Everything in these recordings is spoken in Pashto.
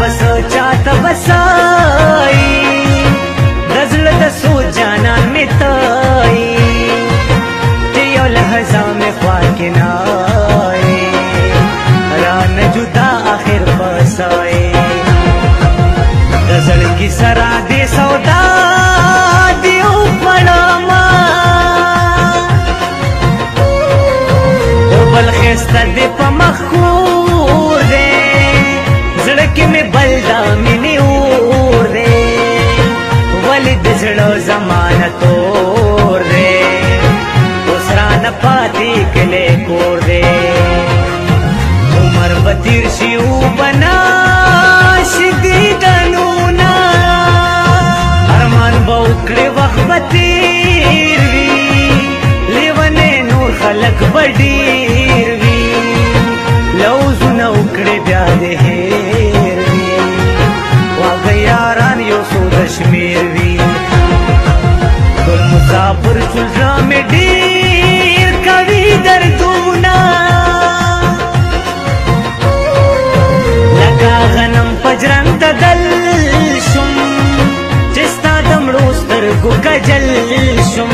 بس چاته بسای دزړه د سو جانان می تای ته یو لحظه می خوا کې نای را نه جدا اخر بسای دزړ کی سرا دې سودا دیو پړما او بل خسته دې په مخور دې زړه کې می بلدا مینه اور دې ولې د زړه زمانه تور دې اوس را نه پاتې کله کور دې عمر بتیر شي او بنا شدی دنونا ارمان بوکړي وخت بتیر وی لیونه نور خلق بډیر وی لوز نو کړي بیا دې هیر وی واغ یاران یو سو دشمیر وی ټول مسافر چلرا مې ډیر کوي دردونه لکه غنم پجرنګ دل شم چستا دمړو سترګو کجل شم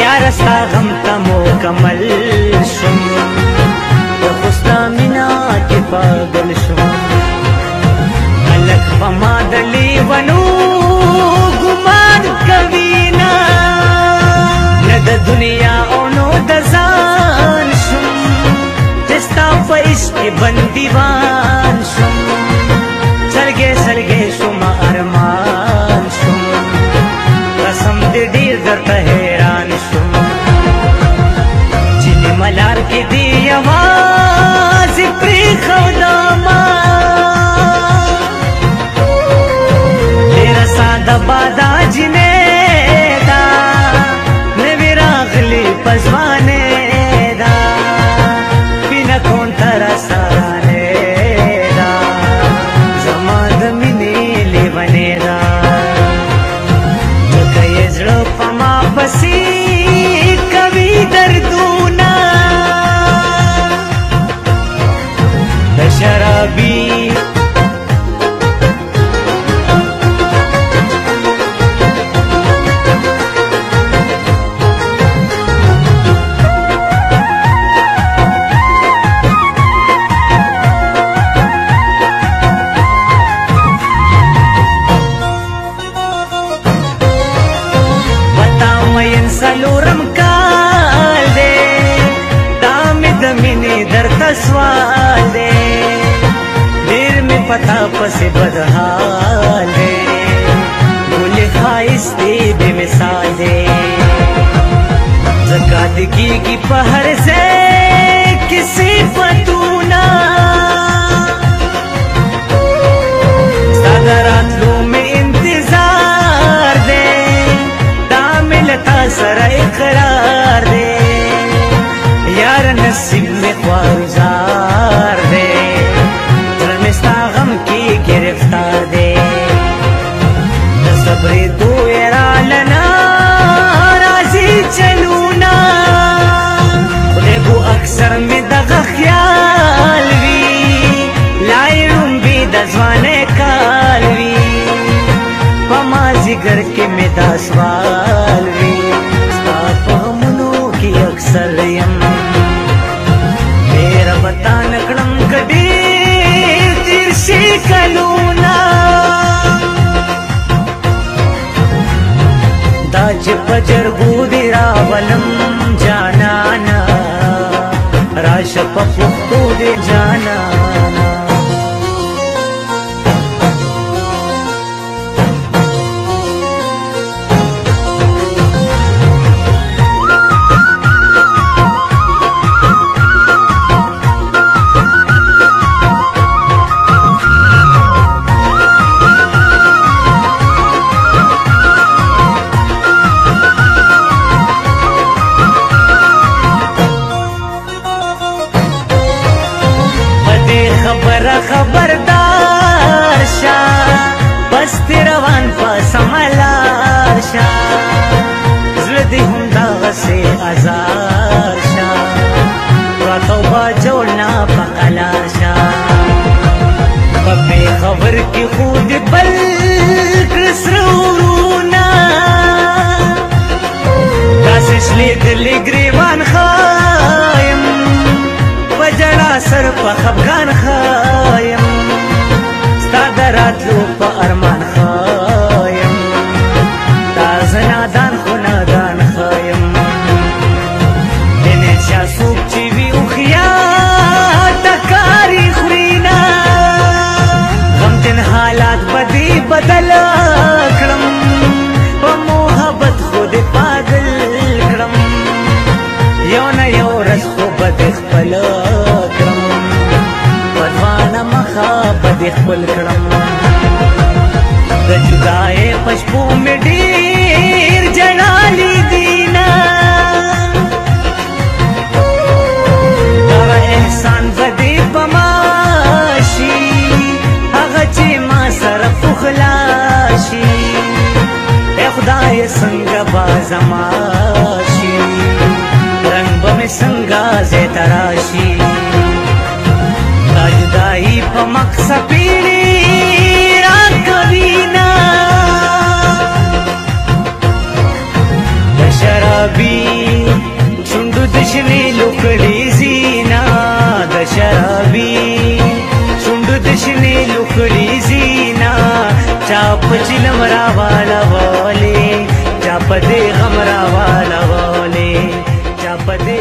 یار ستا غم ته مکمل شم د خوستا مینا کې پاگل شم خلک په ما د لیونو ګمان کوي نه د دنیا او نو د ځان شم چستا په عشق بندیوان شم سرګې سرګې شم ارمان شم قسم دې ډېر درته حیران شم چې ملار کې دی یوازې پرېښوده ما ډېره ساده باده جینۍ ده نوې راغلې په ځوانۍ ده بینه کون تر سرانه دا زما د مینې لیونې دا لکه یې زړه په ما پسې کوي دردونه د شرابي سلورم کال دے دامد منی در تسوال دے دیر میں پتا پس بدحال دے گل خائص دے بے مثال دے زکادگی کی پہر سے کسی فتونا صدرات لو میں انتظار دے سر اقرار دے یار نصیب میں خوارزار دے درمستا غم کی گرفتار دے صبر دو ارالنا راضی چلونا دیکھو اکثر میں دغ خیال وی لائرم بھی دزوانے کال وی پما زگر کے میں دا سوال وی اکثر یم میرا بتا نکڑم کدیر تیر شی کلونا دا چپ جرگو دی راولم جانانا راش پپختو دی جانانا خبردار شا بس روان پا سملار شا زردی هم داغ سے ازار شا را توبہ جوڑنا پا قلار شا پیښور کې خود بل کرسرونا داسې شلېدلې ګریوان خایم په ژړا سر په خفګان خایم ستا د راتلو په ارمان خایم دا زه نادان خو نادان خایم همیشه څوک چې وي هوښیار ټکاري خوري نه غمجن حالات به دې بدل کړم په محبت خو دې پاگل کړم یو نه یو ورځ خو به دې خپل کړم په ځوانه مخه به دې خپل کړم د جدایۍ په شپو مې ډېر ژړالي دي نه دغه احسان به دې په ما شي هغه چې ما سره پخلا شي ای خدای څنګه به زما شي رنګ به مې څنګه ځای ته راشي دا جدایي په مقصد پیړې راکوي نه د شرابي شونډو د شنې لوکړې زینا د شرابي شونډو د شنې لوکړې زینا چا په چلم راواړولې چا په دې غم راواړولې چا په دې